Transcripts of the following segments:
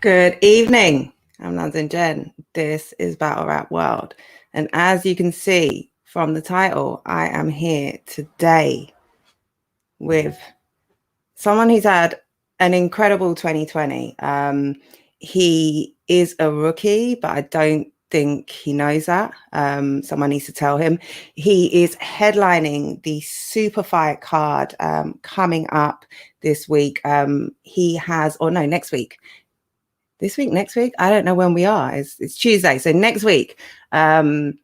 Good evening. I'm Londonjennn. This is Battle Rap World. And as you can see from the title, I am here today with someone who's had an incredible 2020. He is a rookie, but I don't think he knows that. Someone needs to tell him. He is headlining the Super Fight card coming up this week. Next week. This week, next week, I don't know when we are. It's Tuesday, so next week. Battled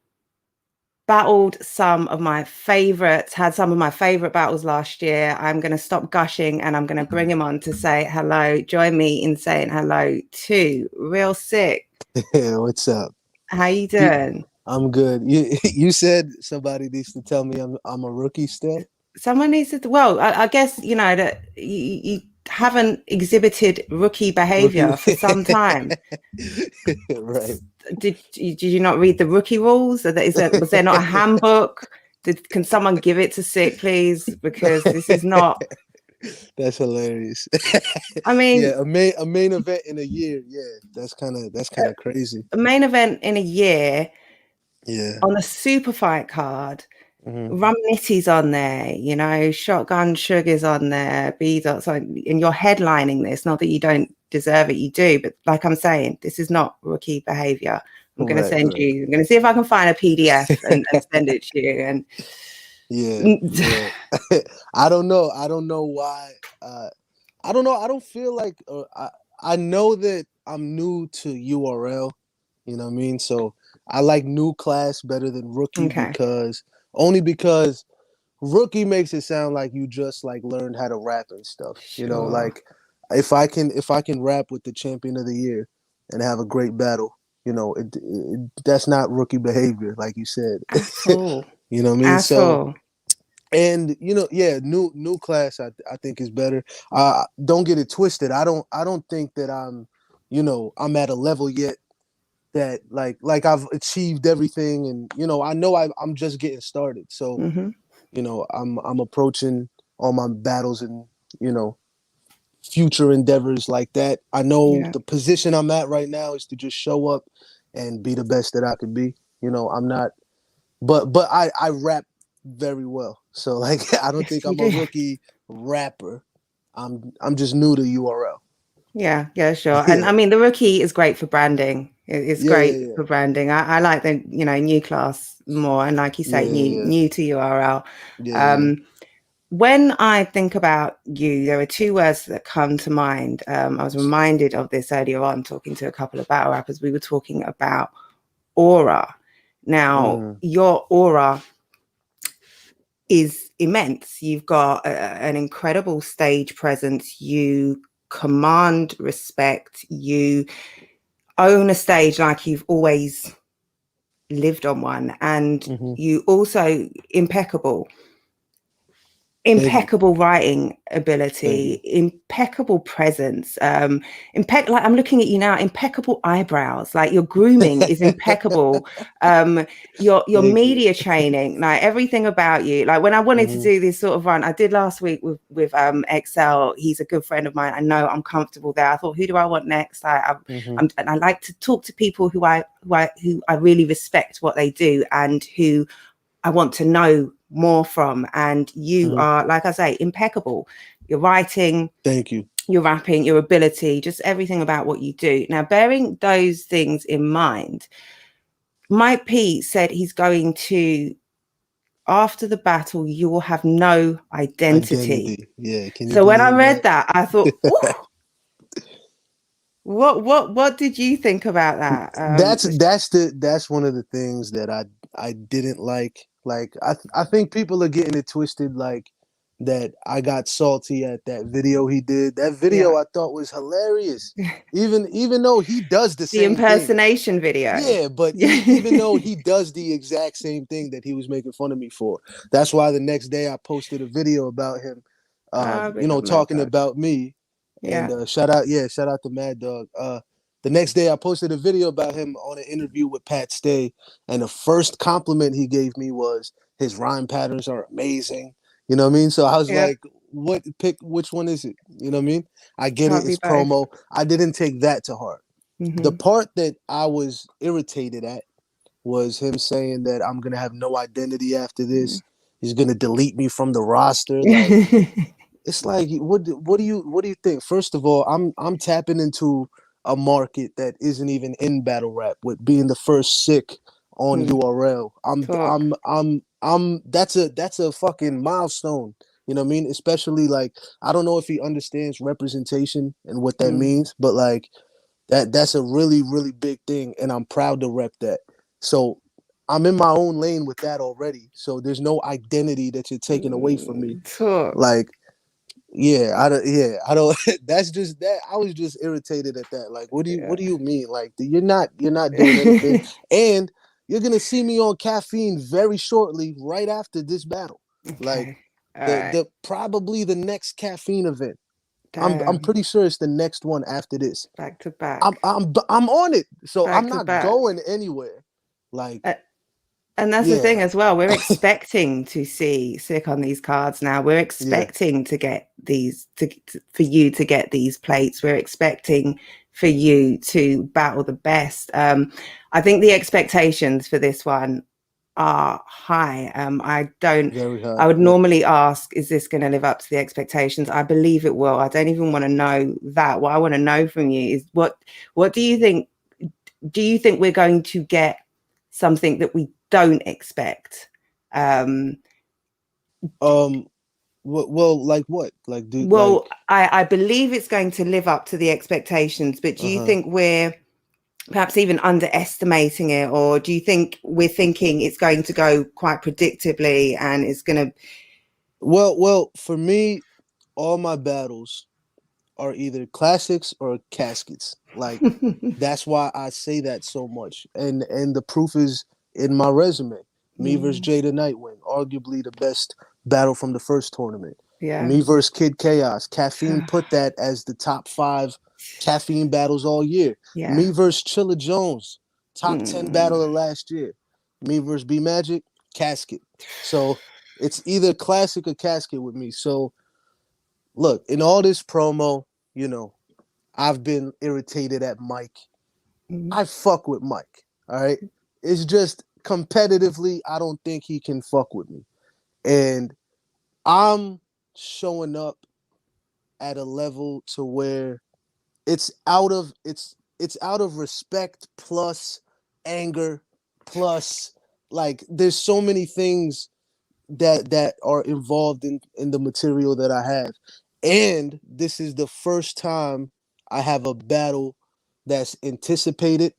some of my favorites, had some of my favorite battles last year. I'm going to stop gushing and I'm going to bring him on to say hello. Join me in saying hello to Real Sikh. Yeah, what's up? How you doing? I'm good. You said somebody needs to tell me I'm a rookie still? Someone needs to. Well, I guess you know that you haven't exhibited rookie behavior for some time. Right. Did you not read the rookie rules? Was there not a handbook? Can someone give it to Sikh, please? Because this is not. That's hilarious. I mean, yeah, a main event in a year. Yeah, that's kind of crazy. A main event in a year. Yeah. On a super fight card. Mm-hmm. Rum Nitty's on there, you know, Shotgun Sugar's on there, B-Dot's on, and you're headlining this. Not that you don't deserve it, you do, but like I'm saying, this is not rookie behavior. I'm going to send you, I'm going to see if I can find a PDF and send it to you. And yeah. I don't know why. I don't know. I don't feel like I know that I'm new to URL. You know what I mean? So I like new class better than rookie because rookie makes it sound like you just like learned how to rap and stuff. Sure. You know, like if I can rap with the champion of the year and have a great battle, you know, that's not rookie behavior, like you said. You know what I mean? And you know, yeah, new class I think is better. Don't get it twisted. I don't think that I'm at a level yet that like I've achieved everything, and you know I'm just getting started. So you know I'm approaching all my battles and you know future endeavors like that. I know the position I'm at right now is to just show up and be the best that I could be. You know, I'm not, but I rap very well. So like I don't think I'm a rookie rapper. I'm just new to URL. Yeah, sure. And I mean, the rookie is great for branding. It's great for branding. I like the new class more, and like you say, new to URL. When I think about you, there are two words that come to mind. I was reminded of this earlier on, talking to a couple of battle rappers. We were talking about aura. Now, your aura is immense. You've got an incredible stage presence. You command respect. You own a stage like you've always lived on one, and you also impeccable writing ability, impeccable presence, like I'm looking at you now, impeccable eyebrows, like your grooming is impeccable, your media training, like everything about you. Like when I wanted to do this sort of run I did last week with Excel, he's a good friend of mine. I know I'm comfortable there. I thought, who do I want next? And I like to talk to people who I really respect what they do and who I want to know more from. And you are, like I say, impeccable. Your writing, thank you, your rapping, your ability, just everything about what you do. Now, bearing those things in mind, Mike P said he's going to, after the battle, you will have no identity. Yeah. So when I read that, I thought, what did you think about that? That's one of the things that I didn't like. Like I think people are getting it twisted, like that I got salty at that video he did. That video I thought was hilarious. Even though he does the same impersonation video. Yeah, but even though he does the exact same thing that he was making fun of me for. That's why the next day I posted a video about him talking about me. And shout out to Mad Dog. The next day I posted a video about him on an interview with Pat Stay, and the first compliment he gave me was his rhyme patterns are amazing. You know what I mean? So I was like, what pick which one is it? You know what I mean? I get it, Can't be it's both. promo. I didn't take that to heart. The Mm-hmm. part that I was irritated at was him saying that I'm gonna have no identity after this. He's gonna delete me from the roster. Like, it's like, what do you think? First of all, I'm tapping into a market that isn't even in battle rap with being the first Sikh on Mm, URL. talk. That's a fucking milestone. You know what I mean? Especially like, I don't know if he understands representation and what that Mm, means, but like that's a really, really big thing, and I'm proud to rep that. So I'm in my own lane with that already. So there's no identity that you're taking away from me. talk. Like, yeah, I don't. That's just that. I was just irritated at that. Like, what do Yeah. you mean? Like, you're not doing anything, and you're gonna see me on caffeine very shortly, right after this battle. Like, Okay. All the right. the probably the next caffeine event. I'm Damn. pretty sure it's the next one after this. Back to I'm back. I'm I'm on it, so I'm Back to not back. going anywhere. Like, And that's the yeah, thing as well. We're expecting to see Sick on these cards now. We're yeah, expecting to get these for you to get these plates. We're expecting for you to battle the best. I think the expectations for this one are high. very high. I would Yep. normally ask, is this going to live up to the expectations? I believe it will. I don't even want to know that. What I want to know from you is what do you think? Do you think we're going to get something that we don't expect? Um, Um. Well, like what? Like, do well, like. I believe it's going to live up to the expectations, but do Uh you huh. think we're perhaps even underestimating it, or do you think we're thinking it's going to go quite predictably and it's going Well, for me, all my battles are either classics or caskets. Like, to? that's why I say that so much. And the proof is in my resume. Me versus Jada Nightwing, arguably the best battle from the first tournament. Yeah. Me versus Kid Chaos. Caffeine put that as the top 5 caffeine battles all year. Yeah. Me versus Chilla Jones, top 10 Mm. battle of last year. Me versus B Magic, casket. So it's either classic or casket with me. So look, in all this promo, you know, I've been irritated at Mike. Mm. I fuck with Mike. All right. It's just competitively, I don't think he can fuck with me. And I'm showing up at a level to where it's out of respect plus anger plus, like, there's so many things that are involved in the material that I have. And this is the first time I have a battle that's anticipated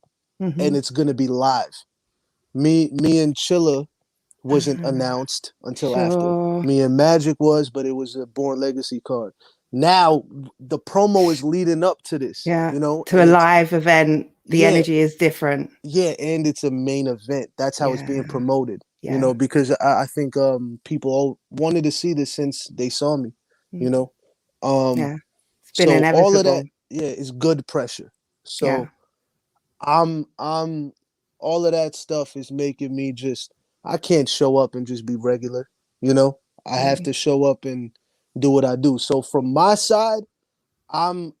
and Hmm. it's gonna be live. Me and Chilla wasn't announced until after. Sure. Me and Magic was, but it was a Born Legacy card. Now the promo is leading up to this, Yeah. To and a it's, live event, the yeah, energy is different. yeah, and it's a main event. That's how it's being Yeah. promoted. Yeah. Because I think people all wanted to see this since they saw me. You Mm. know, um, Yeah. It's been so all of that, inevitable. yeah, is good pressure. Yeah. So I'm all of that stuff is making me just, I can't show up and just be regular. You know, I have Mm. to show up and do what I do. So from my side, I'm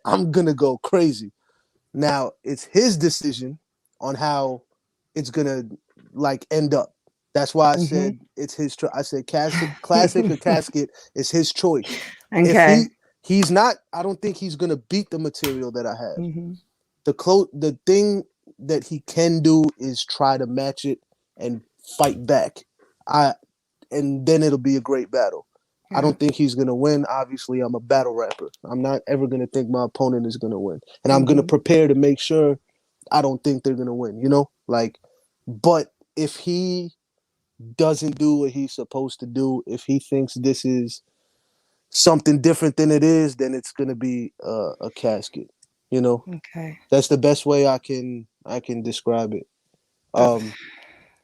I'm gonna go crazy. Now it's his decision on how it's gonna, like, end up. That's why I Hmm. said it's his. I said classic or casket is his choice. If Okay. he's not, I don't think he's gonna beat the material that I have. Hmm. The thing that he can do is try to match it and fight back. I and then it'll be a great battle. I Yeah. don't think he's gonna win. Obviously, I'm a battle rapper. I'm not ever gonna think my opponent is gonna win, and I'm gonna Hmm. prepare to make sure I don't think they're gonna win. Like, but if he doesn't do what he's supposed to do, if he thinks this is something different than it is, then it's gonna be a casket. You know, Okay. that's the best way I can describe it. That's, Um,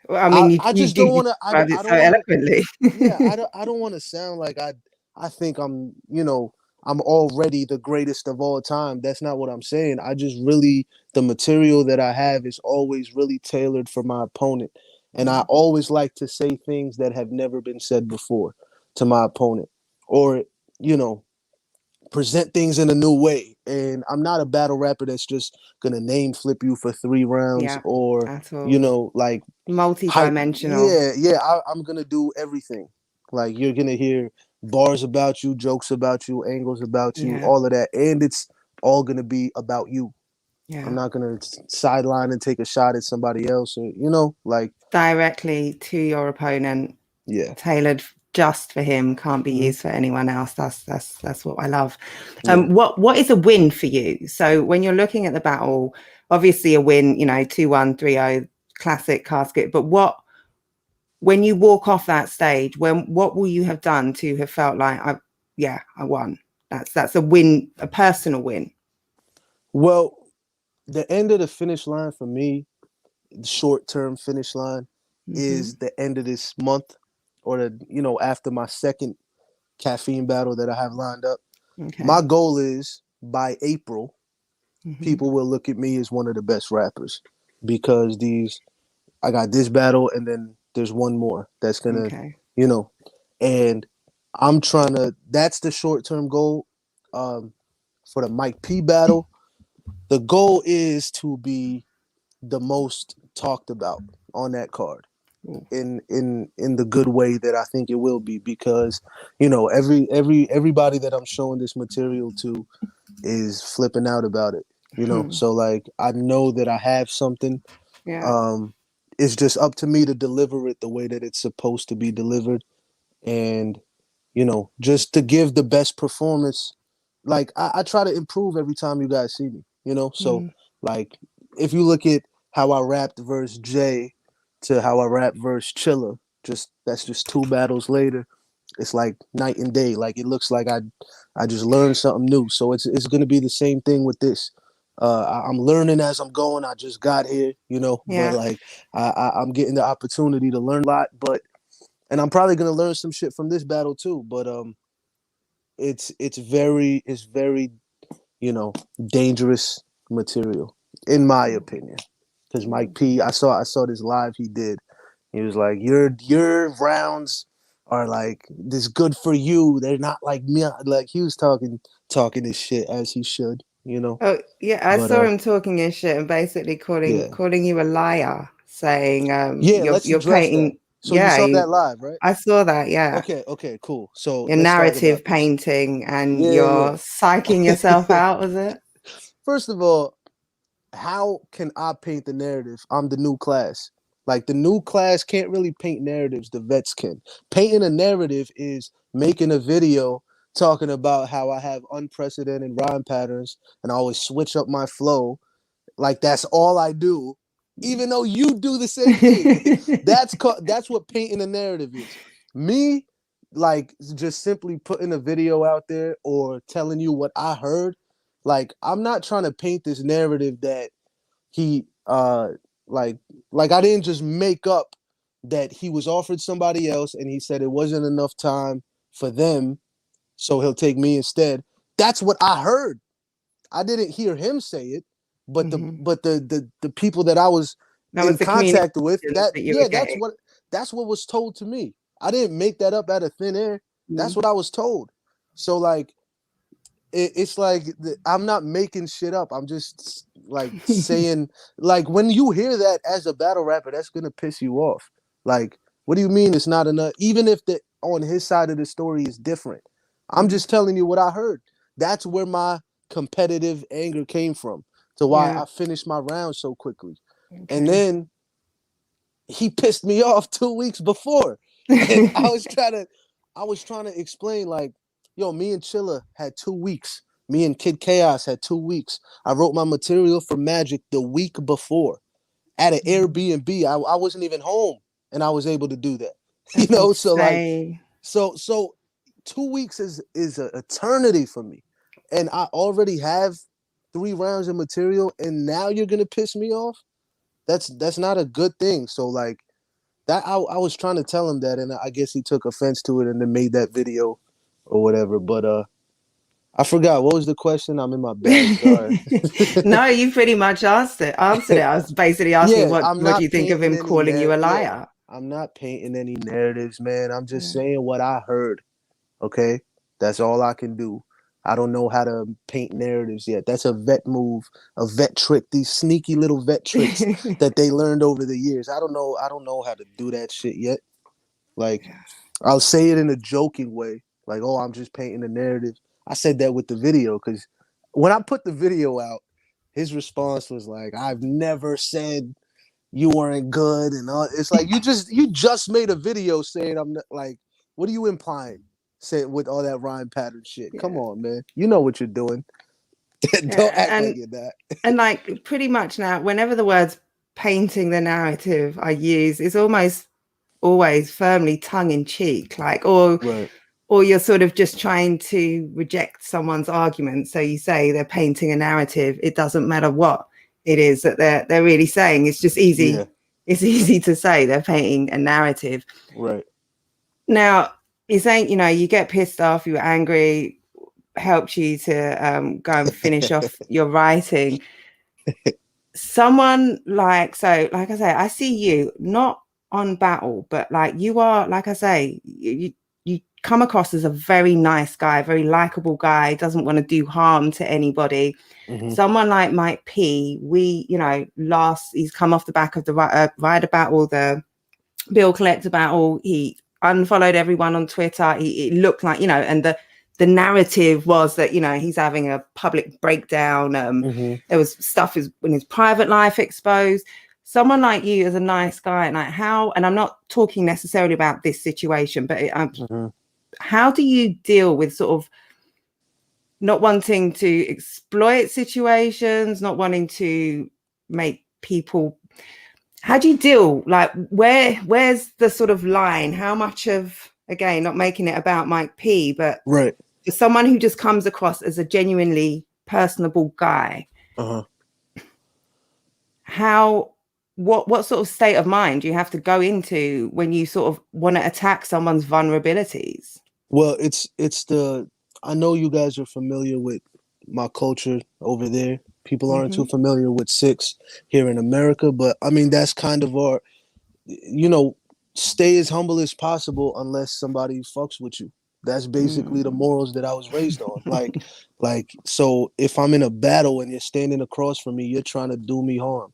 well, I mean, I you I you just do don't want to. I don't, describe it I so don't want to. eloquently. Yeah, I don't want to sound like I think I'm already the greatest of all time. That's not what I'm saying. I just really, the material that I have is always really tailored for my opponent. And I Mm. always like to say things that have never been said before. to my opponent, or you know, present things in a new way. And I'm not a battle rapper that's just gonna name flip you for 3 rounds, Yeah, or at all. you know, like hype. Multi-dimensional. Yeah, I'm gonna do everything. Like you're gonna hear bars about you, jokes about you, angles about you, Yeah, all of that, and it's all gonna be about you. I'm yeah. not gonna sideline and take a shot at somebody else, or you know, like Directly to your opponent, yeah, tailored just for him, can't be mm-hmm. used for anyone else. That's what I love. Yeah. What is a win for you? So when you're looking at the battle, obviously a win, you know, 2-1, 3-0, classic casket. But what, when you walk off that stage, what will you have done to have felt like I won? That's a win, a personal win. Well, the end of the finish line for me, the short-term finish line, is the end of this month, or the after my second caffeine battle that I have lined up. Okay. My goal is by April, people will look at me as one of the best rappers, because I got this battle and then there's one more that's gonna, Okay. and I'm trying to. That's the short-term goal. For the Mike P battle, the goal is to be the most talked about on that card, in the good way that I think it will be, because everybody that I'm showing this material to is flipping out about it. So like I know that I have something. Yeah. It's just up to me to deliver it the way that it's supposed to be delivered, and just to give the best performance. Like I try to improve every time you guys see me. So like if you look at how I rapped versus Jay to how I rap versus Chilla, that's just 2 battles later. It's like night and day. Like it looks like I just learned something new. So it's gonna be the same thing with this. I'm learning as I'm going. I just got here, but Yeah. like I'm getting the opportunity to learn a lot. And I'm probably gonna learn some shit from this battle too. But it's very dangerous material, in my opinion. Because Mike P, I saw this live he did. He was like, your rounds are like this good for you. They're not like me. Like he was talking his shit as he should. Oh yeah, I But saw him talking his shit and basically yeah, calling you a liar, saying yeah. Let's you're address that. painting. So you Yeah, saw that live, right? I saw that. Yeah, Okay, cool. So your let's talk narrative about this. painting and Yeah. you're psyching yourself out, was it? First of all, how can I paint the narrative? I'm the new class. Like the new class can't really paint narratives, the vets can. Painting a narrative is making a video talking about how I have unprecedented rhyme patterns and I always switch up my flow. Like that's all I do, even though you do the same thing. That's what painting a narrative is. Me, like just simply putting a video out there or telling you what I heard. Like I'm not trying to paint this narrative that he like I didn't just make up that he was offered somebody else and he said it wasn't enough time for them, so he'll take me instead. That's what I heard. I didn't hear him say it, but the people that I was That in was the contact with, communications that you were getting. that's what was told to me. I didn't make that up out of thin air. That's what I was told. So like it's like I'm not making shit up. I'm just like saying, like when you hear that as a battle rapper, that's gonna piss you off. Like, what do you mean it's not enough? Even if the on his side of the story is different, I'm just telling you what I heard. That's where my competitive anger came from, to why Yeah. I finished my round so quickly. And Okay. then he pissed me off 2 weeks before, and I was trying to explain, like, yo, me and Chilla had 2 weeks. Me and Kid Chaos had 2 weeks. I wrote my material for Magic the week before at an Airbnb. I wasn't even home, and I was able to do that. That's So like, insane. so 2 weeks is an eternity for me, and I already have 3 rounds of material, and now you're gonna piss me off. That's not a good thing. So like that, I was trying to tell him that, and I guess he took offense to it and then made that video or whatever. But I forgot, what was the question. I'm in my bag. Sorry. No, you pretty much answered it. I was basically asking Yeah, what I'm do you not think of painting him any calling you a narrative. Yeah, liar? I'm not painting any narratives, man. I'm just saying what I heard. Okay, that's all I can do. I don't know how to paint narratives yet. That's a vet move, a vet trick. These sneaky little vet tricks that they learned over the years. I don't know. I don't know how to do that shit yet. Like, I'll say it in a joking way, like, "Oh, I'm just painting a narrative." I said that with the video because when I put the video out, his response was like, "I've never said you weren't good," and all. It's like you just made a video saying I'm not, like, what are you implying? Say with all that rhyme pattern shit. Come on, man. You know what you're doing. Don't act like you're not. And like pretty much now, whenever the words painting the narrative are used, it's almost always firmly tongue in cheek, like, or you're sort of just trying to reject someone's argument. So you say they're painting a narrative. It doesn't matter what it is that they're really saying. It's just easy. Yeah. It's easy to say they're painting a narrative. Right. Now, you're saying, you know, you get pissed off, you're angry, helped you to go and finish off your writing. Someone like I say, I see you not on Battle, but like you are, like I say, you come across as a very nice guy, very likable guy, doesn't want to do harm to anybody. Mm-hmm. Someone like Mike P, you know, he's come off the back of the Rider Battle, the Bill Collector Battle. He unfollowed everyone on Twitter. It looked like, you know, and the narrative was that, you know, he's having a public breakdown. There was stuff in his private life exposed. Someone like you is a nice guy, and like and I'm not talking necessarily about this situation, but how do you deal with sort of not wanting to exploit situations, not wanting to make people? How do you deal? Like, where's the sort of line? How much of, again, not making it about Mike P, but right, for someone who just comes across as a genuinely personable guy, what sort of state of mind do you have to go into when you sort of want to attack someone's vulnerabilities? Well, I know you guys are familiar with my culture over there. People aren't too familiar with Sikhs here in America, but I mean, that's kind of our, you know, stay as humble as possible unless somebody fucks with you. That's basically the morals that I was raised on. So if I'm in a battle and you're standing across from me, you're trying to do me harm.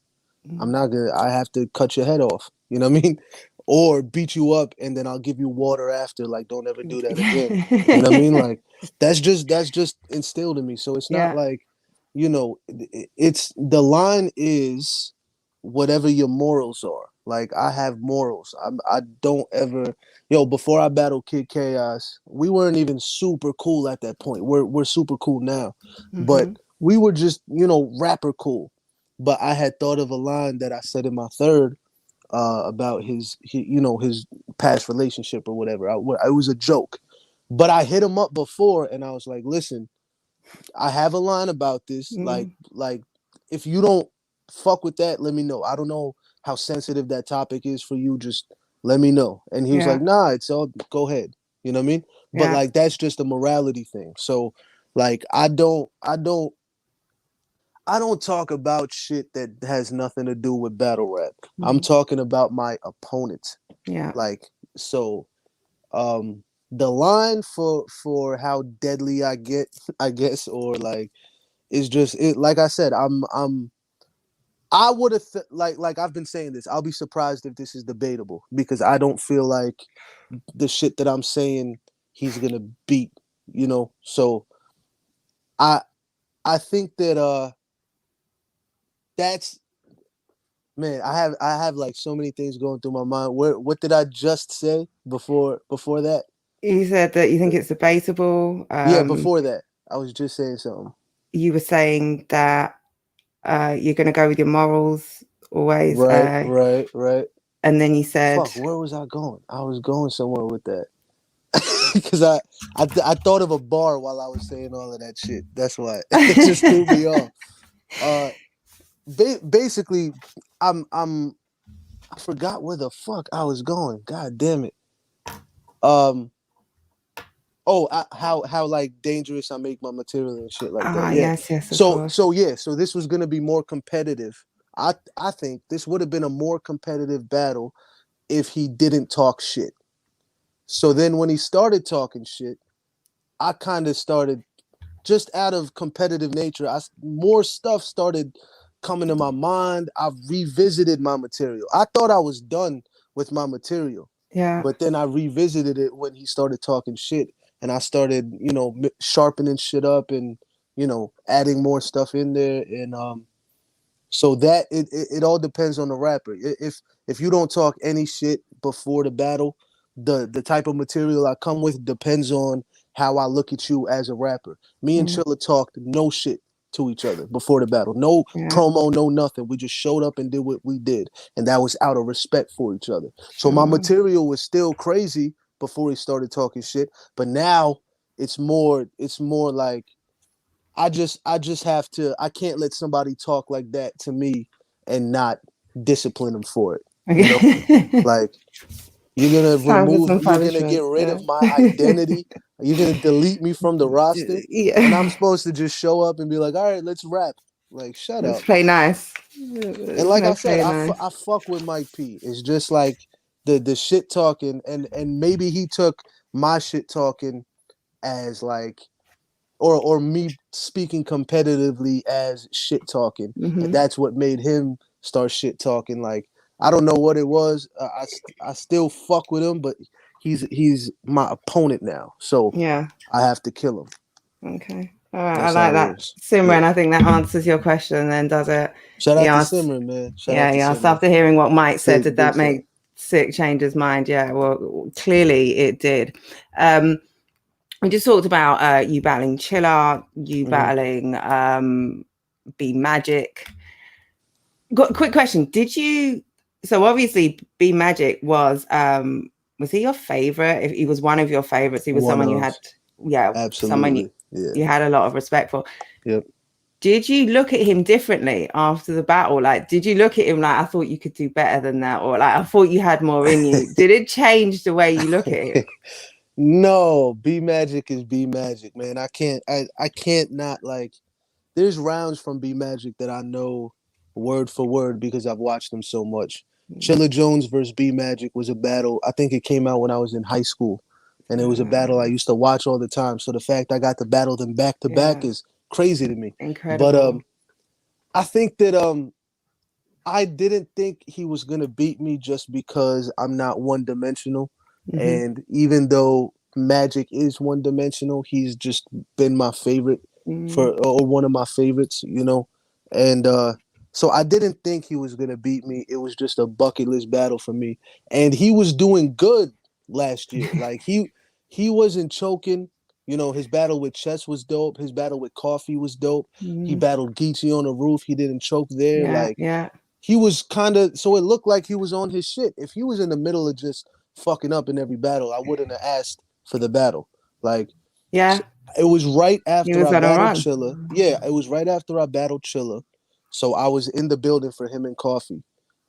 I have to cut your head off. You know what I mean? Or beat you up and then I'll give you water after. Like, don't ever do that again. You know what I mean? Like, that's just instilled in me. So it's not like, you know, it's the line is whatever your morals are. Like, I have morals. I don't ever, before I battled Kid Chaos, we weren't even super cool at that point. We're super cool now, but we were just, rapper cool. But I had thought of a line that I said in my third about his past relationship or whatever. It was a joke, but I hit him up before and I was like, listen, I have a line about this. Like if you don't fuck with that, let me know. I don't know how sensitive that topic is for you. Just let me know. And he was like, nah, it's all, go ahead. You know what I mean? But like, that's just a morality thing. So like, I don't talk about shit that has nothing to do with battle rap. I'm talking about my opponent. Yeah. Like, so the line for how deadly I get, I guess, or like, is just it. Like I said, I would have like I've been saying this. I'll be surprised if this is debatable because I don't feel like the shit that I'm saying he's gonna beat. So I think that that's, man, I have like so many things going through my mind. What did I just say before that? You said that you think it's debatable. Yeah, before that, I was just saying something. You were saying that you're going to go with your morals always. Right. And then you said, "Fuck, where was I going? I was going somewhere with that." Because I thought of a bar while I was saying all of that shit. That's why it just threw me off. Basically, I forgot where the fuck I was going. God damn it. How like dangerous I make my material and shit like that. Yeah. Yes. So this was gonna be more competitive. I think this would have been a more competitive battle if he didn't talk shit. So then when he started talking shit, I kind of started, just out of competitive nature, more stuff started coming to my mind. I revisited my material. I thought I was done with my material, Yeah. but then I revisited it when he started talking shit, and I started, sharpening shit up, and adding more stuff in there, and so that it all depends on the rapper. If you don't talk any shit before the battle, the type of material I come with depends on how I look at you as a rapper. Me and Mm. Chilla talked no shit to each other before the battle. No Yeah. promo, no nothing. We just showed up and did what we did. And that was out of respect for each other. So my Sure. material was still crazy before he started talking shit. But now it's more like I just have to, I can't let somebody talk like that to me and not discipline them for it. You know? Okay. Like Time for some you're gonna get punishment. rid Yeah. of my identity. You're gonna delete me from the roster, and I'm Yeah. supposed to just show up and be like, all right, let's rap. Like, shut Let's up. play nice. And There's like I no said, play nice. I fuck with Mike P. It's just like the shit talking, and maybe he took my shit talking as like, or me speaking competitively as shit talking, and Hmm. that's what made him start shit talking. Like, I don't know what it was. I still fuck with him, but he's my opponent now, so Yeah. I have to kill him. Okay. All right. I That's like how it that. is. Simran, Yeah. I think that answers your question then, does it? Shout He out to asked, Simran, man. Shout out yeah, to he asked Simran. after hearing what Mike said, did Big that fan. make Sick change his mind? Yeah, well, clearly it did. We just talked about you battling Chiller, you Mm-hmm. battling B Magic. Got a quick question. Did you, so obviously B Magic was he your favorite? If he was one of your favorites, he was One someone you of, had, yeah, someone absolutely. Yeah. you had a lot of respect for. Yep. Did you look at him differently after the battle? Like, did you look at him like, I thought you could do better than that? Or like, I thought you had more in you? Did it change the way you look at him? No, B Magic is B Magic, man. I can't not like, there's rounds from B Magic that I know word for word because I've watched them so much. Chilla Jones versus B Magic was a battle. I think it came out when I was in high school, and it was a battle I used to watch all the time. So the fact I got to battle them back to back Yeah, is crazy to me. But incredible. I think that I didn't think he was gonna beat me just because I'm not one dimensional. Mm-hmm. And even though Magic is one dimensional, he's just been my favorite Mm, for, or one of my favorites. And so I didn't think he was gonna beat me. It was just a bucket list battle for me. And he was doing good last year. Like he wasn't choking. His battle with Chess was dope. His battle with Coffee was dope. He mm, battled Geechee on the roof. He didn't choke there. yeah, Like, yeah, he was kind of, so it looked like he was on his shit. If he was in the middle of just fucking up in every battle, I wouldn't have asked for the battle. Like, yeah. it was right He after was I on a battled run. Chilla. Yeah, it was right after I battled Chilla. So I was in the building for him and Coffee,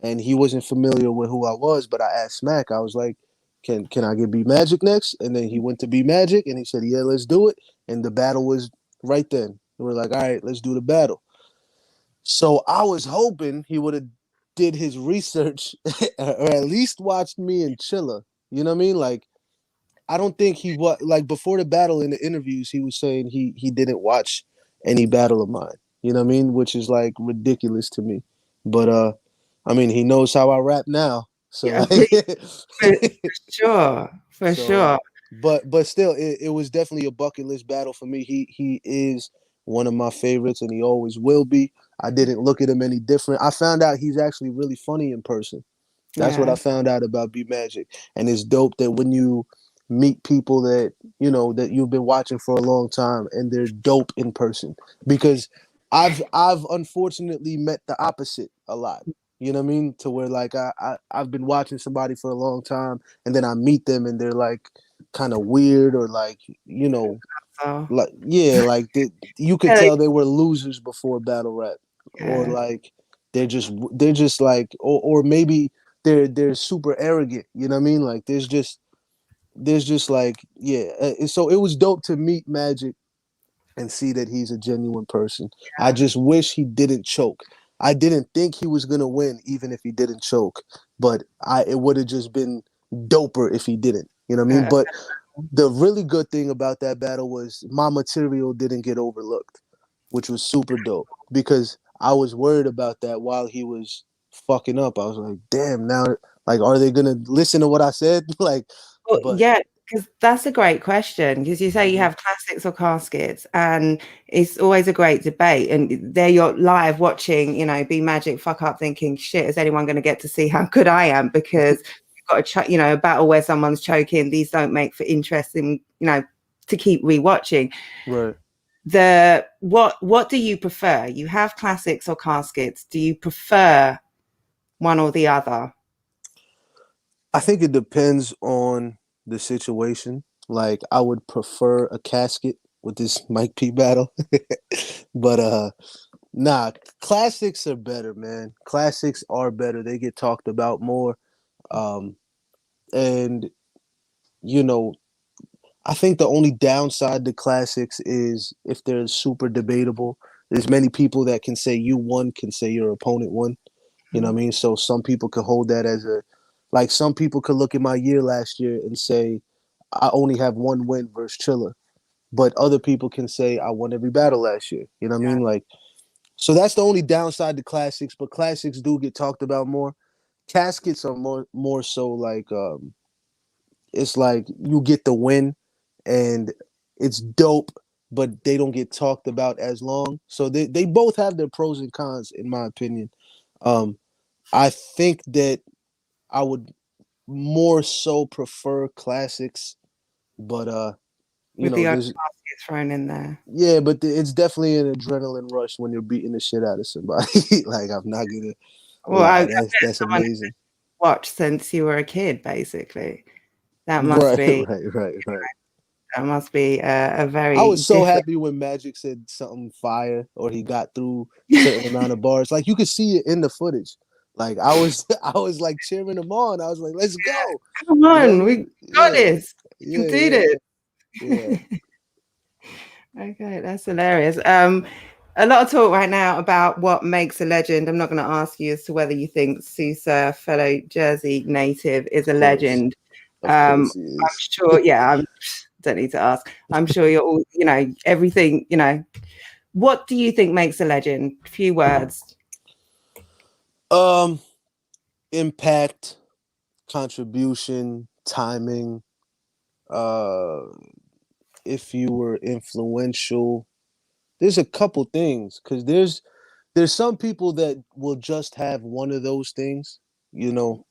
and he wasn't familiar with who I was. But I asked Smack. I was like, "Can I get B Magic next?" And then he went to B Magic, and he said, "Yeah, let's do it." And the battle was right then. And we're like, "All right, let's do the battle." So I was hoping he would have did his research or at least watched me and Chilla. You know what I mean? Like, I don't think he was like, before the battle in the interviews, he was saying he didn't watch any battle of mine. You know what I mean? Which is like ridiculous to me. But I mean, he knows how I rap now. So Yeah, like for sure, for so sure. but still, it was definitely a bucket list battle for me. He is one of my favorites, and he always will be. I didn't look at him any different. I found out he's actually really funny in person. That's what I Yeah, found out about B Magic. And it's dope that when you meet people that, that you've been watching for a long time, and they're dope in person. Because I've unfortunately met the opposite a lot. You know what I mean? To where like I've been watching somebody for a long time, and then I meet them and they're like kind of weird, or like, so like, yeah, like you could yeah, tell they were losers before battle rap, or yeah, like they're just like, or maybe they're super arrogant. You know what I mean? Like, there's just like, yeah. So it was dope to meet Magic and see that he's a genuine person. I just wish he didn't choke. I didn't think he was gonna win, even if he didn't choke. But it would have just been doper if he didn't. You know what I mean? Uh, But the really good thing about that battle was my material didn't get overlooked, which was super dope because I was worried about that while he was fucking up. I was like, damn, now like are they gonna listen to what I said? Like, Well, but yeah, because that's a great question. Because you say you mm-hmm. have classics or caskets, and it's always a great debate. And there you're live watching, B Magic fuck up, thinking, shit, is anyone going to get to see how good I am? Because you've got a battle where someone's choking. These don't make for interesting, to keep rewatching. Right. What do you prefer? You have classics or caskets? Do you prefer one or the other? I think it depends on the situation. Like I would prefer a casket with this Mike P battle. But nah, classics are better, man. Classics are better. They get talked about more. Um and you know, I think the only downside to classics is if they're super debatable. There's many people that can say you won, can say your opponent won. You know what I mean? So some people could hold that as a, like some people could look at my year last year and say I only have one win versus Chilla, but other people can say I won every battle last year. You know what I mean? Like, so that's the only downside to classics. But classics do get talked about more. Caskets are more so like it's like you get the win, and it's dope, but they don't get talked about as long. So they both have their pros and cons, in my opinion. Um, I think that I would more so prefer classics, but With the there's caskets thrown in there. yeah, but it's definitely an adrenaline rush when you're beating the shit out of somebody. Like I'm not gonna Well, I lie, bet that's someone amazing. watched since you were a kid, basically. That must Right, be right. a I very was so different. happy when Magic said something fire or he got through certain amount of bars. Like you could see it in the footage. Like I was I was like cheering him on. I was like, let's go. Come You know what I on, we mean? got Yeah, this. We can yeah, do yeah, this. yeah. Okay, that's hilarious. A lot of talk right now about what makes a legend. I'm not going to ask you as to whether you think Sousa, fellow Jersey native, is a Of course. legend. Of course he I'm is. sure, yeah, I don't need to ask. I'm sure you're all, everything, What do you think makes a legend? Few words. Um, impact, contribution, timing, uh if you were influential. There's a couple things because there's some people that will just have one of those things, you know,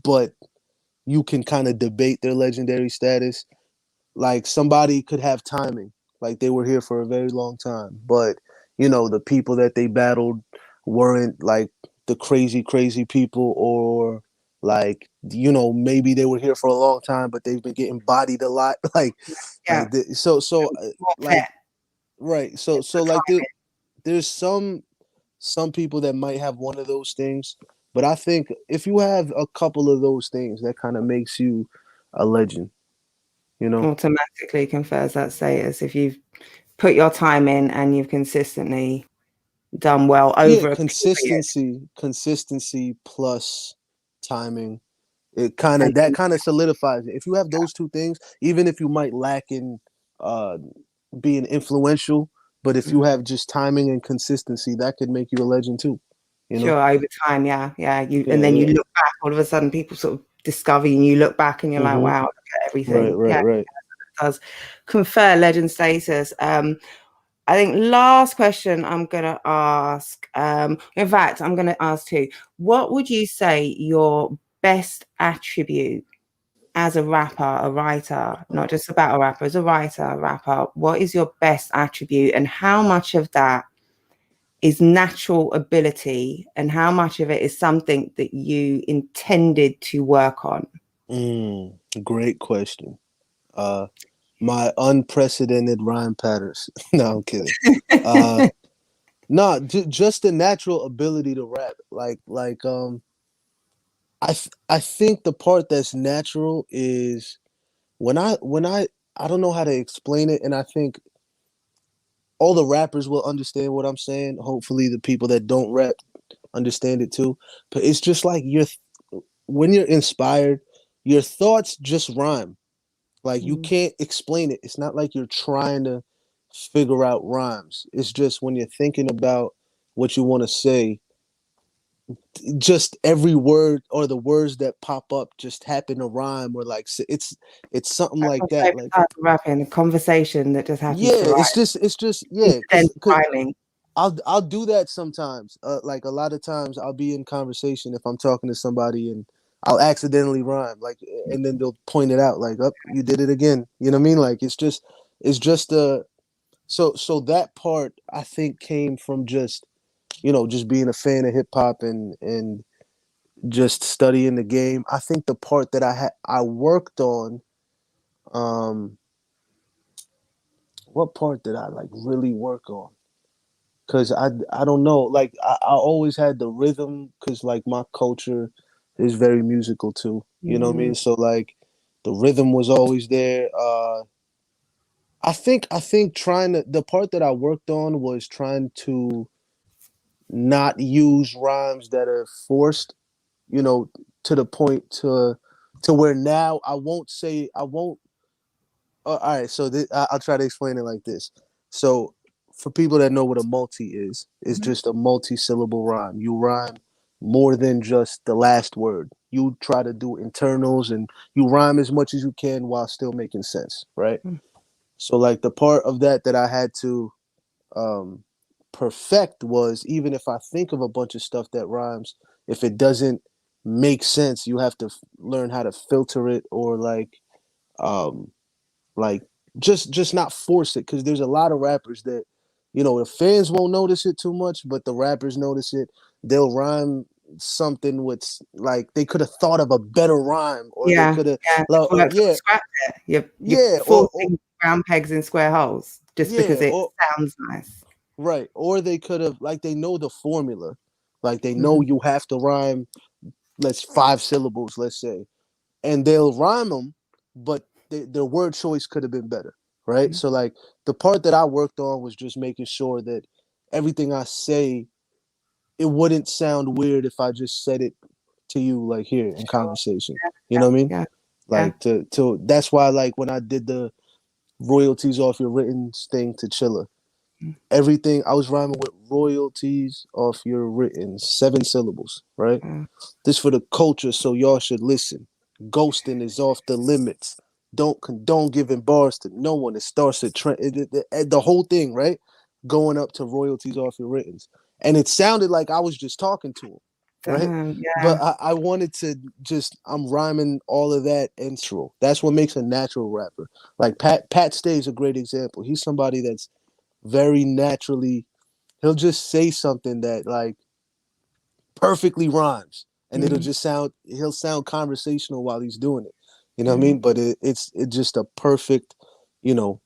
but you can kind of debate their legendary status. Like somebody could have timing, like they were here for a very long time, but the people that they battled weren't like the crazy people, or like maybe they were here for a long time, but they've been getting bodied a lot, Yeah. like right. So like there's some people that might have one of those things, but I think if you have a couple of those things, that kind of makes you a legend, you know. Automatically confers that status if you've put your time in and you've consistently done well Yeah, over a period. consistency plus timing. It kind And of that kind of solidifies it. If you have those two things, even if you might lack in uh being influential, but if you have just timing and consistency, that could make you a legend too, you know. sure, over time, yeah. And Yeah, then you yeah. look back, all of a sudden people sort of discover you and you look back and you're like, Mm-hmm. wow, look at Right, everything. right, Yeah, right. it does confer legend status. I think last question I'm gonna ask. In fact, I'm gonna ask two. What would you say your best attribute as a rapper, a writer, not just a battle rapper, as a writer, a rapper? What is your best attribute, and how much of that is natural ability, and how much of it is something that you intended to work on? Great question. My unprecedented rhyme patterns. No, I'm kidding. Uh, no, just the natural ability to rap. I think the part that's natural is when I don't know how to explain it, and I think all the rappers will understand what I'm saying. Hopefully, the people that don't rap understand it too. But it's just like when you're inspired, your thoughts just rhyme. Like you Mm. can't explain it. It's not like you're trying to figure out rhymes. It's just when you're thinking about what you want to say, just every word or the words that pop up just happen to rhyme, or like it's something That's like my that. favorite Like type of rapping, a conversation that just happens to yeah, rhyme. it's just yeah, Incidental cause rhyming. I'll do that sometimes. Like a lot of times, I'll be in conversation if I'm talking to somebody and I'll accidentally rhyme, like, and then they'll point it out, like, "Up, you did it again." You know what I mean? Like it's just so that part I think came from just just being a fan of hip hop and just studying the game. I think the part that I worked on, um, what part did I like really work on? Cause I don't know. Like I always had the rhythm. Cause like my culture is very musical too. You know what I Mm-hmm. mean? So like the rhythm was always there. I think trying to the part that I worked on was trying to not use rhymes that are forced. You know, to the point to where now I won't. All right, so I'll try to explain it like this. So, for people that know what a multi is, it's just a multi-syllable rhyme. You rhyme more than just the last word. You try to do internals and you rhyme as much as you can while still making sense, right? So, like the part of that I had to um, perfect was even if I think of a bunch of stuff that rhymes, if it doesn't make sense, you have to learn how to filter it or um, like just not force it because there's a lot of rappers that the fans won't notice it too much, but the rappers notice it. They'll rhyme something with like they could have thought of a better rhyme, or they Yeah, could have yeah. like, Well, that's yeah, scratch it. You're yeah, forcing round pegs in square holes just yeah, because it or sounds nice. right, or they could have like they know the formula, like they know Mhm. you have to rhyme. Let's 5 syllables, let's say, and they'll rhyme them, but their word choice could have been better, right? So like the part that I worked on was just making sure that everything I say, it wouldn't sound weird if I just said it to you like here in Sure. conversation. Yeah, You yeah, know what I mean? yeah, yeah. Like to that's why like when I did the royalties off your written thing to Chilla, Mm, everything I was rhyming with royalties off your written 7 syllables, right? mm, This for the culture, so y'all should listen. Ghosting is off the limits. Don't condone giving bars to no one. It starts a trend. The whole thing, right? Going up to royalties off your writtens. And it sounded like I was just talking to him, right? damn, But yeah. I wanted to I'm rhyming all of that and natural. That's what makes a natural rapper. Like Pat Stay is a great example. He's somebody that's very naturally, he'll just say something that like perfectly rhymes, and Mm, he'll sound conversational while he's doing it. You know what I mm. mean? But it's just a perfect, you know,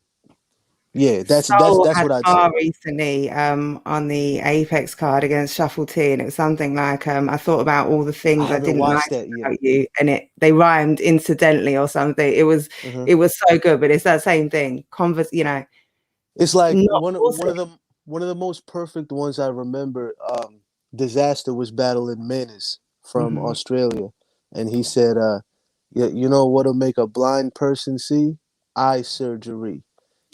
yeah. Soul That's had what I'd bar say. recently on the Apex card against Shuffle T, and it was something like I thought about all the I things I haven't didn't watched like that yet. about you, and they rhymed incidentally or something. Uh-huh. It was so good, but it's that same thing. It's like Not one of the most perfect ones I remember. Disaster was battling Menace from hmm Australia, and he said, "Yeah, you know what'll make a blind person see? Eye surgery."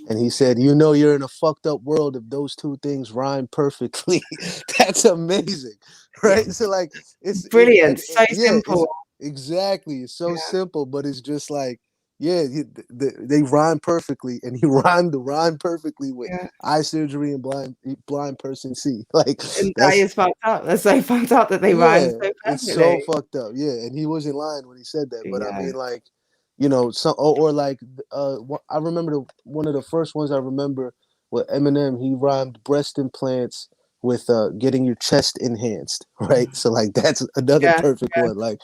And he said, "You know, you're in a fucked up world if those two things rhyme perfectly." That's amazing, right? So like, brilliant, so yeah, it's simple. exactly it's so Yeah, simple, but it's just like, yeah, they rhyme perfectly, and he rhymed the rhyme perfectly with yeah. eye surgery and blind person see. Like And that that's is fucked up. That's so fucked up that they rhyme yeah, so it's perfectly. so fucked up. Yeah, and he wasn't lying when he said that. But I Yeah. mean, like, some or like, I remember one of the first ones I remember with Eminem. He rhymed breast implants with getting your chest enhanced, right? So like that's another Yeah, perfect yeah. one. Like,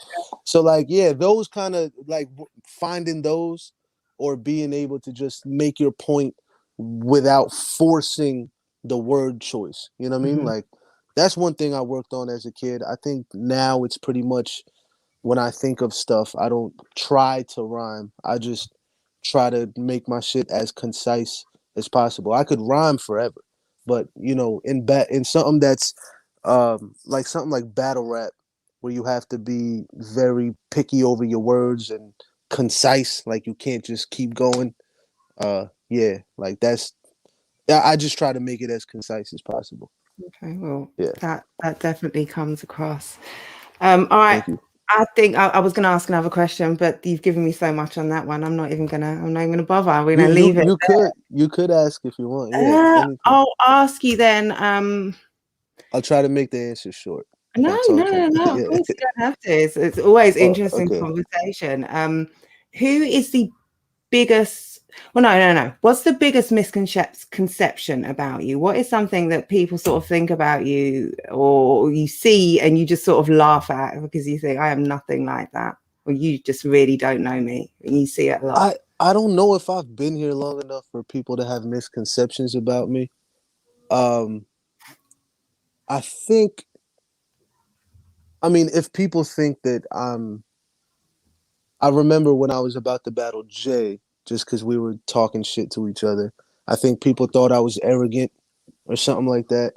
so like yeah, those kind of like finding those or being able to just make your point without forcing the word choice. You know what I mean? Mhm. Like that's one thing I worked on as a kid. I think now it's pretty much when I think of stuff, I don't try to rhyme. I just try to make my shit as concise it's possible. I could rhyme forever, but in something that's like something like battle rap, where you have to be very picky over your words and concise, like you can't just keep going. Yeah, like that's. I just try to make it as concise as possible. Okay, well, Yeah. that definitely comes across. All right. Thank you. I think I was going to ask another question, but you've given me so much on that one. I'm not even gonna bother. We're You gonna you leave it. you could ask if you want. Yeah, anything. I'll ask you then. I'll try to make the answer short if No, I'm no, talking. no, no. Of Yeah. course, you don't have to. It's always Oh, interesting okay. conversation. Who is the biggest? Well, no. What's the biggest misconception about you? What is something that people sort of think about you, or you see and you just sort of laugh at because you think I am nothing like that, or you just really don't know me, and you see it a lot. I don't know if I've been here long enough for people to have misconceptions about me. Um, I think. I mean, if people think that I remember when I was about to battle Jay, just because we were talking shit to each other. I think people thought I was arrogant or something like that.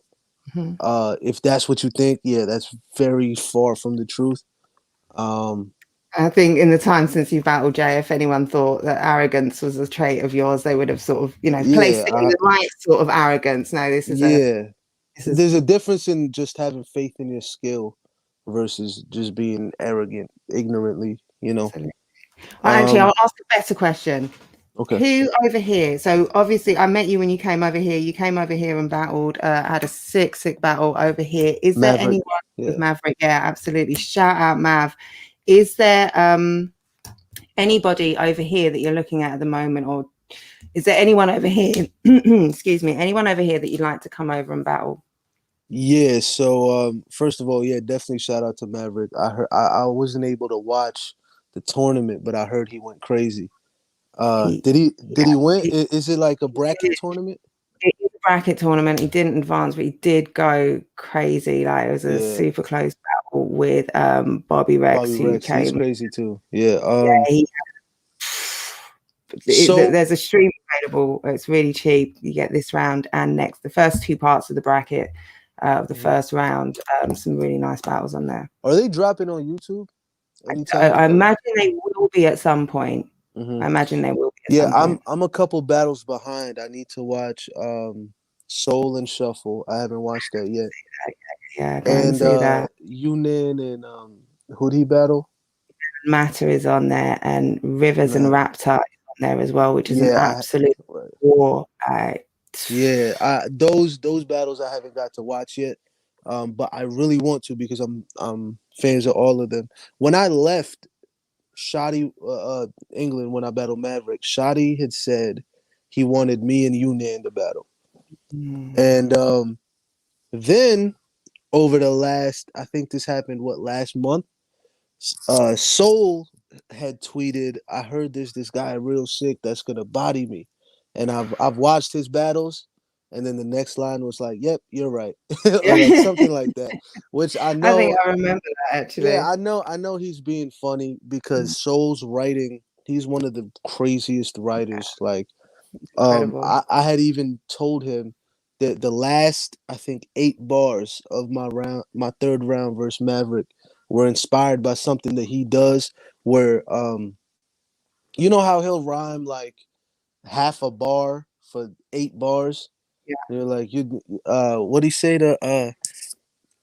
Mm-hmm. If that's what you think, yeah, that's very far from the truth. Um, I think in the time since you battled Jay, if anyone thought that arrogance was a trait of yours, they would have sort of, placed yeah, it in the right sort of arrogance. No, yeah. this is There's a difference in just having faith in your skill versus just being arrogant, ignorantly. absolutely. Well, actually, Um, I'll ask a better question. okay. Who over here? So obviously, I met you when you came over here. You came over here and battled. Had a sick battle over here. Is there Maverick. anyone with Yeah. Maverick? Yeah, absolutely. Shout out Mav. Is there anybody over here that you're looking at the moment, or is there anyone over here? Excuse me. Anyone over here that you'd like to come over and battle? Yeah. So first of all, yeah, definitely shout out to Maverick. I heard I wasn't able to watch the tournament, but I heard he went crazy. He, Did yeah, he win? he, Is it like a he did. bracket tournament? It was a bracket tournament. He didn't advance, but he did go crazy. Like it was a Yeah. super close battle with Bobby Rex, Bobby who Rex, he's came. crazy too. Yeah. Yeah, So there's a stream available. It's really cheap. You get this round and next, the first two parts of the bracket of the first round. Some really nice battles on there. are they dropping on YouTube anytime? I imagine they will be at some point. Mm-hmm. I imagine they will be at Yeah, some I'm point. I'm a couple battles behind. I need to watch Soul and Shuffle. I haven't watched that yet. Yeah, go and And see that. Yunin and who'd he battle? Matter is on there, and Rivers and Matter. Raptor is on there as well, which is an Yeah, absolute right. war. Yeah, those battles I haven't got to watch yet. But I really want to because I'm fans of all of them. When I left Shotty England when I battled Maverick, Shotty had said he wanted me and Yunin to battle. And then over the last, I think this happened last month. Soul had tweeted, "I heard this guy Real Sikh that's gonna body me," and I've watched his battles, and then the next line was like, "Yep, you're right," or like something like that, which I I think know. I remember that Yeah, actually. I know he's being funny because Soul's writing. He's one of the craziest writers. Like, Incredible. I had even told him that the last, I think, 8 bars of my third round versus Maverick, were inspired by something that he does. Where, you know how he'll rhyme like half a bar for 8 bars. Yeah. They're like, what do he say to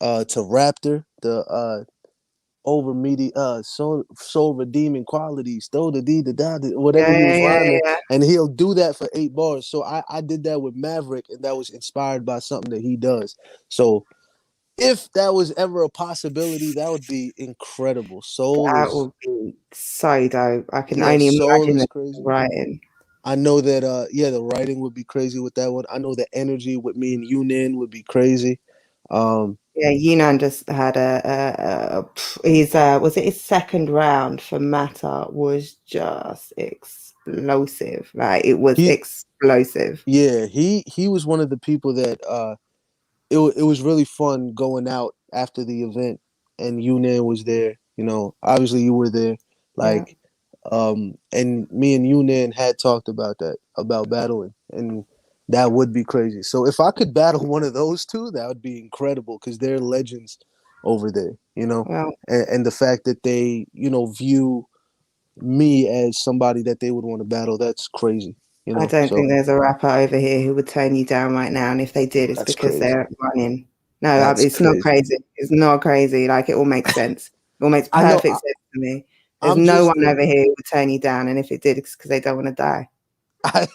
Raptor, the over media soul redeeming qualities, though the d the da whatever he was rhyming, Yeah. and he'll do that for 8 bars. So I did that with Maverick, and that was inspired by something that he does. So if that was ever a possibility, that would be incredible. Soul That is would be so dope. I can Yeah, only Soul imagine is the crazy. writing. I know that yeah, the writing would be crazy with that one. I know the energy with me and Yunin would be crazy. Yeah, Yunnan just had his was it his second round for Mata was just explosive. Like it was he explosive. Yeah, he was one of the people that it was really fun going out after the event, and Yunan was there. Obviously you were there. Yeah. Like, and me and Yunan had talked about that, about battling, and That would be crazy. So if I could battle one of those two, that would be incredible because they're legends over there, you know. Well, And the fact that they, you know, view me as somebody that they would want to battle, that's crazy, you I know. don't think So there's a rapper over here who would turn you down right now. And if they did, it's that's because crazy. they're running. No, That's it's not crazy. crazy. It's not crazy. Like, it all makes sense. It all makes I know. perfect sense to me. There's I'm no just one over here who would turn you down. And if it did, it's because they don't want to die. I,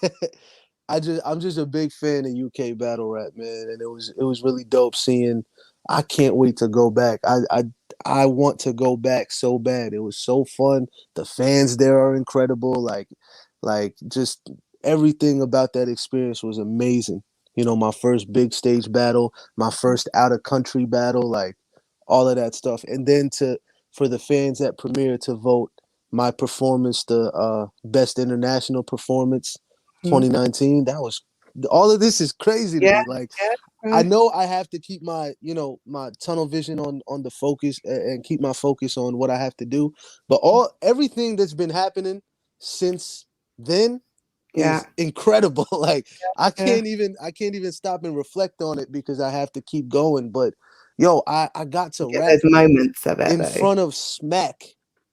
I'm just a big fan of UK battle rap, man, and it was really dope seeing. I can't wait to go back. I want to go back so bad. It was so fun. The fans there are incredible. Like just everything about that experience was amazing. You know, my first big stage battle, my first out of country battle, like all of that stuff, and then to for the fans at Premiere to vote my performance the best international performance Mm. 2019. That was all of this is crazy to Yeah, me. Like I yeah. know I have to keep my, you know, my tunnel vision on the focus and keep my focus on what I have to do. But everything that's been happening since then Yeah, is incredible. Like yeah. I can't even stop and reflect on it because I have to keep going. But yo, I got to You get rap those moments of it, in though. front of Smack.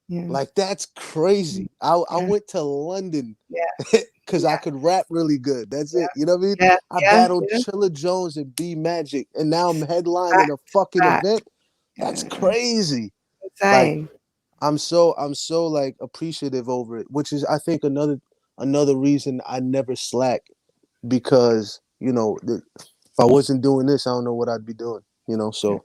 Yeah. Like that's crazy. I Yeah, went to London yeah, because I could rap really good. That's it. You know what I mean? yeah, I yeah, battled yeah. Chilla Jones and B Magic, and now I'm Back headlining a to fucking back. event. That's Yeah. crazy. Like Insane. I'm so like appreciative over it, which is I think another reason I never slack because you know if I wasn't doing this, I don't know what I'd be doing. You know, so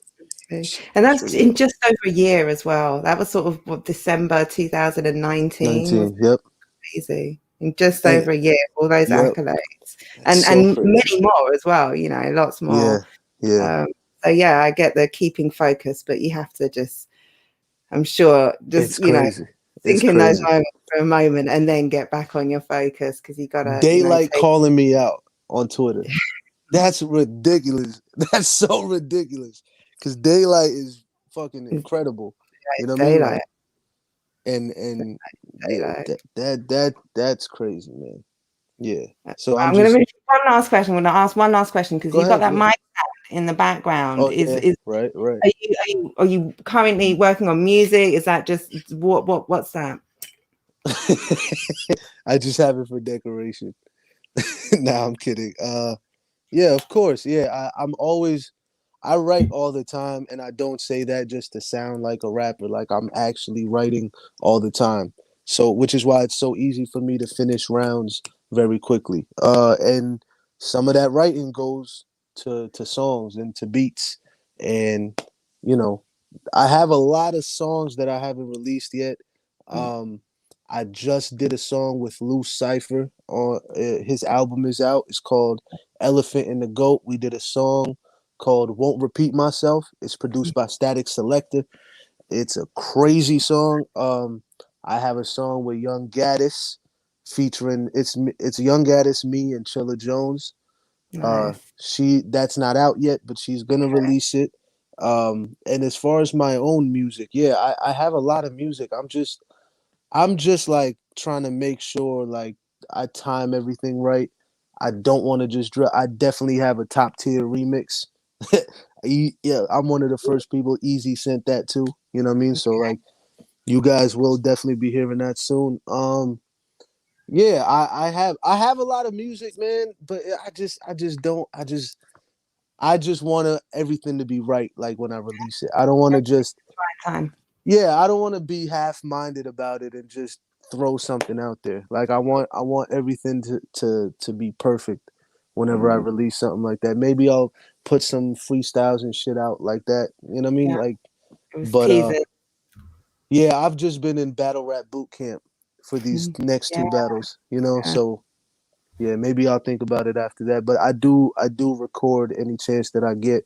And it's that's really in dope. just over a year as well. That was sort of what, December 2019 was 19. Yep. crazy. In just And over a year, all those yep. accolades. It's so And crazy. many more as well, you know, lots Yeah. more. Yeah. Um, so yeah, I get the keeping focus, but you have to just, I'm sure, just, It's you know, crazy. It's think in those crazy. moments for a moment and then get back on your focus because you gotta, you know, Daylight take calling me out on Twitter. That's ridiculous. That's so ridiculous. Cause Daylight is fucking incredible. You know what I mean? daylight, Like and yeah, daylight. that's crazy, man. Yeah. So I'm I'm going to just finish one last question. I'm going to ask one last question because go you've got ahead. that Yeah. mic in the background. Oh Is yeah. is Right. Right. are you currently working on music? Is that just what's that? I just have it for decoration. Nah, I'm kidding. Yeah, of course. Yeah, I'm always I write all the time, and I don't say that just to sound like a rapper. Like I'm actually writing all the time. So, which is why it's so easy for me to finish rounds very quickly. And some of that writing goes to songs and to beats, and you know, I have a lot of songs that I haven't released yet. Um, I just did a song with Loose Cipher on his album is out. It's called Elephant and the Goat. We did a song called Won't Repeat Myself. It's produced by Static Selector. It's a crazy song. I have a song with Young Gaddis featuring it's Young Gaddis, me, and Chilla Jones. Nice. She that's not out yet, but she's gonna release it. And as far as my own music, yeah, I have a lot of music. I'm just like trying to make sure like I time everything right. I don't want to just I definitely have a top tier remix. Yeah, I'm one of the first people Easy sent that to. You know what I mean? So like you guys will definitely be hearing that soon. Yeah, I have a lot of music, man, but I just don't I just want everything to be right like when I release it. I don't want to just Right time. yeah, I don't want to be half-minded about it and just throw something out there. Like I want everything to be perfect whenever I release something like that. Maybe I'll put some freestyles and shit out like that. You know what I mean? Yeah, Like it was but teasing. yeah, I've just been in battle rap boot camp for these next Yeah, two battles, you know? yeah, So yeah, maybe I'll think about it after that. But I do record any chance that I get.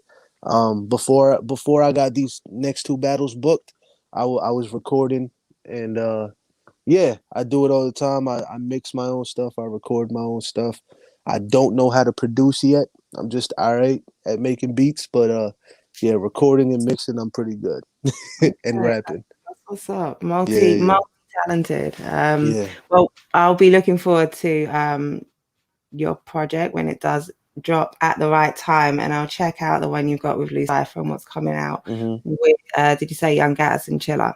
Before I got these next two battles booked, I was recording and yeah, I do it all the time. I mix my own stuff, I record my own stuff. I don't know how to produce yet. I'm just all right at making beats, but yeah, recording and mixing I'm pretty good. And okay. rapping. That's what's up. Yeah, Multi talented. yeah. Well, I'll be looking forward to your project when it does drop at the right time, and I'll check out the one you've got with Lucy from what's coming out with did you say Young Gatters and Chiller?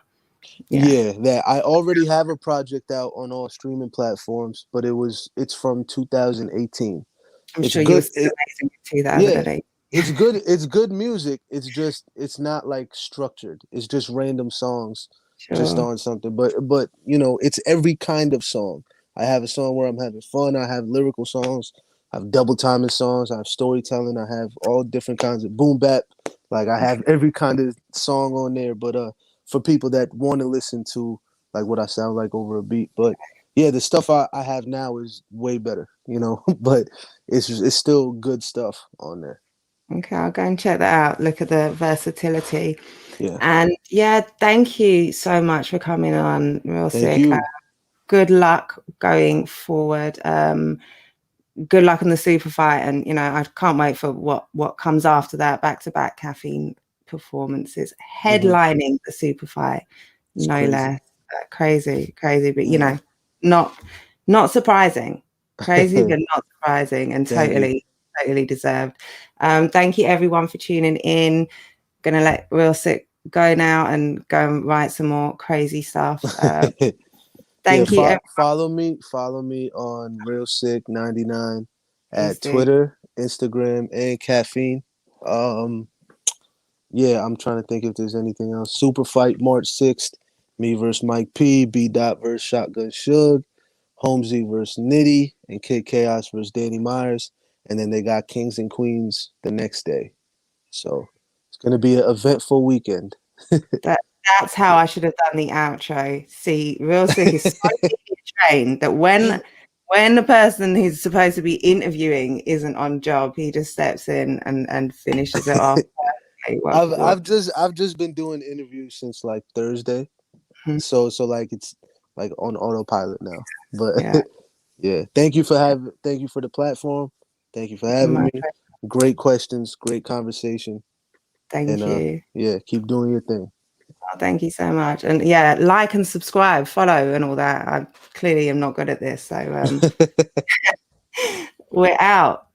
Yeah, that I already have a project out on all streaming platforms, but it's from 2018. I'm It's sure you were good. still amazing in Yeah, 2008. it's good. It's good music. It's not like structured. It's just random songs, just Sure. on something. But you know, it's every kind of song. I have a song where I'm having fun. I have lyrical songs. I have double timing songs. I have storytelling. I have all different kinds of boom bap. Like I have every kind of song on there. But for people that want to listen to like what I sound like over a beat. But yeah, the stuff I have now is way better, you know. But it's still good stuff on there. Okay, I'll go and check that out. Look at the versatility. Yeah. And yeah, thank you so much for coming on, Real Thank Sikh. you. Good luck going forward. Good luck on the super fight, and you know, I can't wait for what comes after that. Back-to-back Caffeine performances, headlining the super fight, It's no crazy. less. Crazy, but you know, not surprising. Crazy, but not surprising, and totally deserved. Thank you everyone for tuning in. Gonna let Real Sikh go now and go and write some more crazy stuff. Thank you. Follow me on Real Sikh 99 Please at do. Twitter, Instagram, and Caffeine. Yeah, I'm trying to think if there's anything else. Super Fight March 6th. Me versus Mike P. B. Dot versus Shotgun Suge. Holmesy versus Nitty. And Kid Chaos versus Danny Myers. And then they got Kings and Queens the next day. So it's going to be an eventful weekend. That's how I should have done the outro. See, Real Sikh is so trained that when the person who's supposed to be interviewing isn't on job, he just steps in and finishes it off. I've just been doing interviews since like Thursday. So like it's like on autopilot now. But yeah. yeah, thank you for the platform. Thank you for having me. Great questions, great conversation. Thank you. Yeah, keep doing your thing. Oh, thank you so much. And yeah, like and subscribe, follow and all that. I clearly am not good at this. So we're out.